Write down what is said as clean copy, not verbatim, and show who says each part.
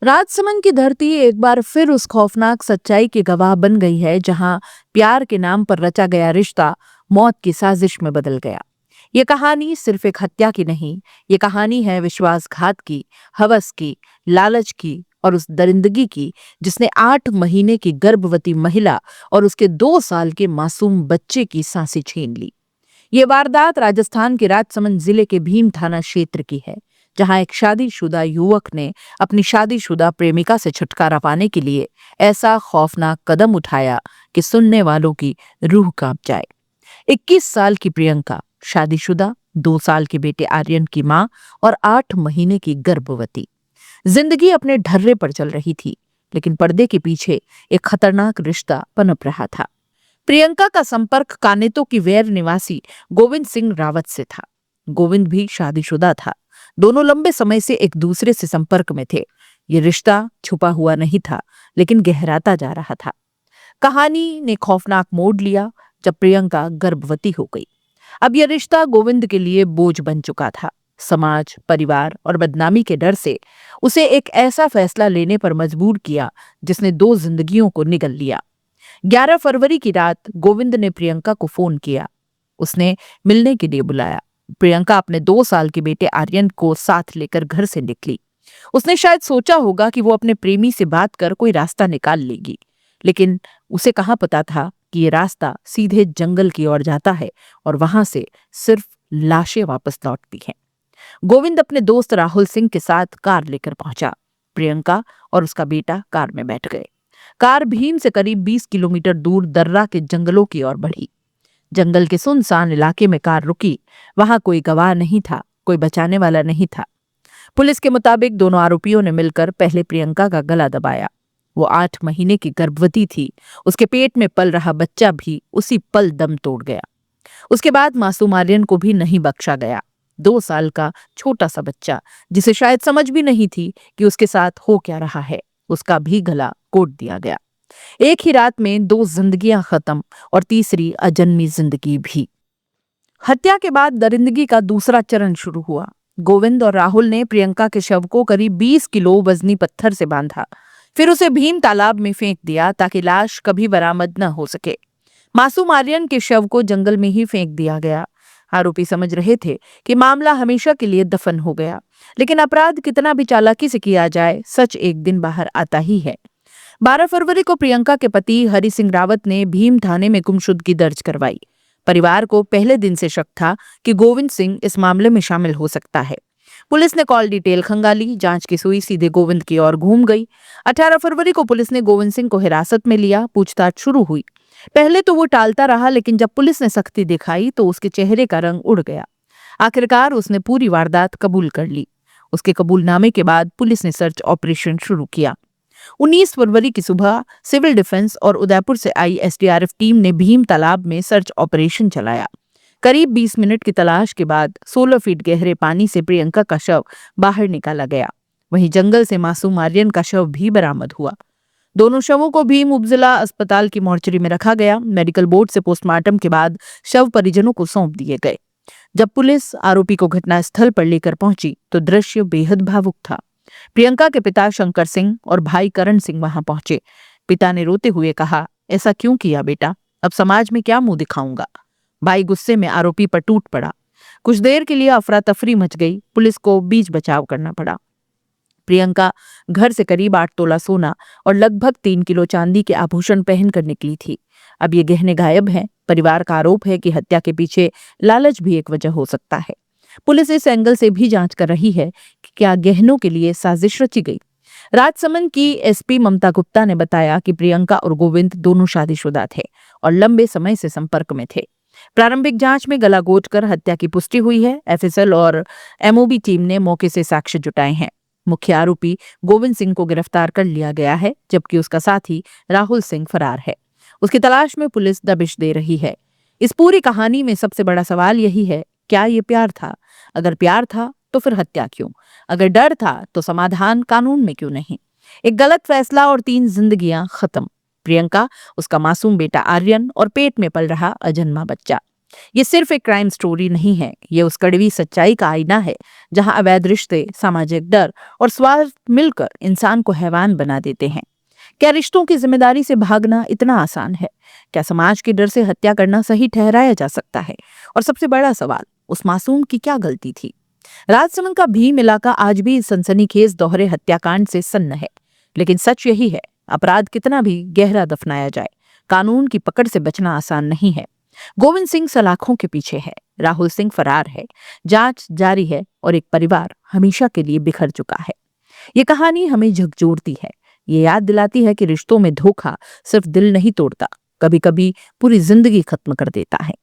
Speaker 1: राजसमंद की धरती एक बार फिर उस खौफनाक सच्चाई की गवाह बन गई है जहां प्यार के नाम पर रचा गया रिश्ता मौत की साजिश में बदल गया। ये कहानी सिर्फ एक हत्या की नहीं, ये कहानी है विश्वासघात की, हवस की, लालच की और उस दरिंदगी की जिसने 8 महीने की गर्भवती महिला और उसके 2 साल के मासूम बच्चे की सांसें छीन ली। ये वारदात राजस्थान के राजसमंद जिले के भीम थाना क्षेत्र की है, जहां एक शादीशुदा युवक ने अपनी शादीशुदा प्रेमिका से छुटकारा पाने के लिए ऐसा खौफनाक कदम उठाया कि सुनने वालों की रूह कांप जाए। 21 साल की प्रियंका, शादीशुदा, 2 साल के बेटे आर्यन की मां और 8 महीने की गर्भवती। जिंदगी अपने ढर्रे पर चल रही थी, लेकिन पर्दे के पीछे एक खतरनाक रिश्ता पनप रहा था। प्रियंका का संपर्क कानेतो की वेर निवासी गोविंद सिंह रावत से था। गोविंद भी शादीशुदा था। दोनों लंबे समय से एक दूसरे से संपर्क में थे। ये रिश्ता छुपा हुआ नहीं था, लेकिन गहराता जा रहा था। कहानी ने खौफनाक मोड़ लिया जब प्रियंका गर्भवती हो गई। अब यह रिश्ता गोविंद के लिए बोझ बन चुका था। समाज, परिवार और बदनामी के डर से उसे एक ऐसा फैसला लेने पर मजबूर किया जिसने 2 जिंदगियों को निगल लिया। 11 फरवरी की रात गोविंद ने प्रियंका को फोन किया। उसने मिलने के लिए बुलाया। प्रियंका अपने 2 साल के बेटे आर्यन को साथ लेकर घर से निकली। उसने शायद सोचा होगा कि वो अपने प्रेमी से बात कर कोई रास्ता निकाल लेगी, लेकिन उसे कहाँ पता था कि ये रास्ता सीधे जंगल की ओर जाता है और वहां से सिर्फ लाशें वापस लौटती हैं। गोविंद अपने दोस्त राहुल सिंह के साथ कार लेकर पहुंचा। प्रियंका और उसका बेटा कार में बैठ गए। कार भीम से करीब 20 किलोमीटर दूर दर्रा के जंगलों की ओर बढ़ी। जंगल के सुनसान इलाके में कार रुकी। वहां कोई गवाह नहीं था, कोई बचाने वाला नहीं था। पुलिस के मुताबिक दोनों आरोपियों ने मिलकर पहले प्रियंका का गला दबाया। वो 8 महीने की गर्भवती थी। उसके पेट में पल रहा बच्चा भी उसी पल दम तोड़ गया। उसके बाद मासूम आर्यन को भी नहीं बख्शा गया। 2 साल का छोटा सा बच्चा, जिसे शायद समझ भी नहीं थी कि उसके साथ हो क्या रहा है, उसका भी गला कोट दिया गया। एक ही रात में 2 जिंदगियां खत्म और तीसरी अजन्मी जिंदगी भी। हत्या के बाद दरिंदगी का दूसरा चरण शुरू हुआ। गोविंद और राहुल ने प्रियंका के शव को करीब 20 किलो वजनी पत्थर से बांधा, फिर उसे भीम तालाब में फेंक दिया ताकि लाश कभी बरामद न हो सके। मासूम आर्यन के शव को जंगल में ही फेंक दिया गया। आरोपी समझ रहे थे कि मामला हमेशा के लिए दफन हो गया, लेकिन अपराध कितना भी चालाकी से किया जाए, सच एक दिन बाहर आता ही है। 12 फरवरी को प्रियंका के पति हरि सिंह रावत ने भीम थाने में गुमशुदगी दर्ज करवाई। परिवार को पहले दिन से शक था कि गोविंद सिंह इस मामले में शामिल हो सकता है। पुलिस ने कॉल डिटेल खंगाली। जांच की सुई सीधे गोविंद की ओर घूम गई। 18 फरवरी को पुलिस ने गोविंद सिंह को हिरासत में लिया। पूछताछ शुरू हुई। पहले तो वो टालता रहा, लेकिन जब पुलिस ने सख्ती दिखाई तो उसके चेहरे का रंग उड़ गया। आखिरकार उसने पूरी वारदात कबूल कर ली। उसके कबूलनामे के बाद पुलिस ने सर्च ऑपरेशन शुरू किया। 19 फरवरी की सुबह सिविल डिफेंस और उदयपुर से आई एसडीआरएफ टीम ने भीम तालाब में सर्च ऑपरेशन चलाया। करीब 20 मिनट की तलाश के बाद 16 फीट गहरे पानी से प्रियंका का शव बाहर निकाला गया। वहीं जंगल से मासूम आर्यन का शव भी बरामद हुआ। दोनों शवों को भीम उपजिला अस्पताल की मोर्चरी में रखा गया। मेडिकल बोर्ड से पोस्टमार्टम के बाद शव परिजनों को सौंप दिए गए। जब पुलिस आरोपी को घटनास्थल पर लेकर पहुंची तो दृश्य बेहद भावुक था। प्रियंका के पिता शंकर सिंह और भाई करण सिंह वहां पहुंचे। पिता ने रोते हुए कहा, ऐसा क्यों किया बेटा? अब समाज में क्या मुंह दिखाऊंगा? भाई गुस्से में आरोपी पर टूट पड़ा। कुछ देर के लिए अफरा तफरी मच गई। पुलिस को बीच बचाव करना पड़ा। प्रियंका घर से करीब 8 तोला सोना और लगभग 3 किलो चांदी के आभूषण पहनकर निकली थी। अब ये गहने गायब हैं। परिवार का आरोप है कि हत्या के पीछे लालच भी एक वजह हो सकता है। पुलिस इस एंगल से भी जांच कर रही है कि क्या गहनों के लिए साजिश रची गई। राजसमंद की एसपी ममता गुप्ता ने बताया कि प्रियंका और गोविंद दोनों शादीशुदा थे और लंबे समय से संपर्क में थे। प्रारंभिक जांच में गला घोंटकर हत्या की पुष्टि हुई है। एफएसएल और एमओबी टीम ने मौके से साक्ष्य जुटाए हैं। मुख्य आरोपी गोविंद सिंह को गिरफ्तार कर लिया गया है, जबकि उसका साथी राहुल सिंह फरार है। उसकी तलाश में पुलिस दबिश दे रही है। इस पूरी कहानी में सबसे बड़ा सवाल यही है, क्या ये प्यार था? अगर प्यार था तो फिर हत्या क्यों? अगर डर था तो समाधान कानून में क्यों नहीं? एक गलत फैसला और 3 जिंदगियां खत्म। प्रियंका, उसका मासूम बेटा आर्यन और पेट में पल रहा अजन्मा बच्चा। ये सिर्फ एक क्राइम स्टोरी नहीं है, ये उस कड़वी सच्चाई का आईना है जहां अवैध रिश्ते, सामाजिक डर और स्वार्थ मिलकर इंसान को हैवान बना देते हैं। क्या रिश्तों की जिम्मेदारी से भागना इतना आसान है? क्या समाज के डर से हत्या करना सही ठहराया जा सकता है? और सबसे बड़ा सवाल, उस मासूम की क्या गलती थी? राजसमंद का भीम इलाका आज भी इस सनसनीखेज दोहरे हत्याकांड से सन्न है। लेकिन सच यही है, अपराध कितना भी गहरा दफनाया जाए, कानून की पकड़ से बचना आसान नहीं है। गोविंद सिंह सलाखों के पीछे है, राहुल सिंह फरार है, जांच जारी है और एक परिवार हमेशा के लिए बिखर चुका है। ये कहानी हमें झकझोरती है, ये याद दिलाती है कि रिश्तों में धोखा सिर्फ दिल नहीं तोड़ता, कभी कभी पूरी जिंदगी खत्म कर देता है।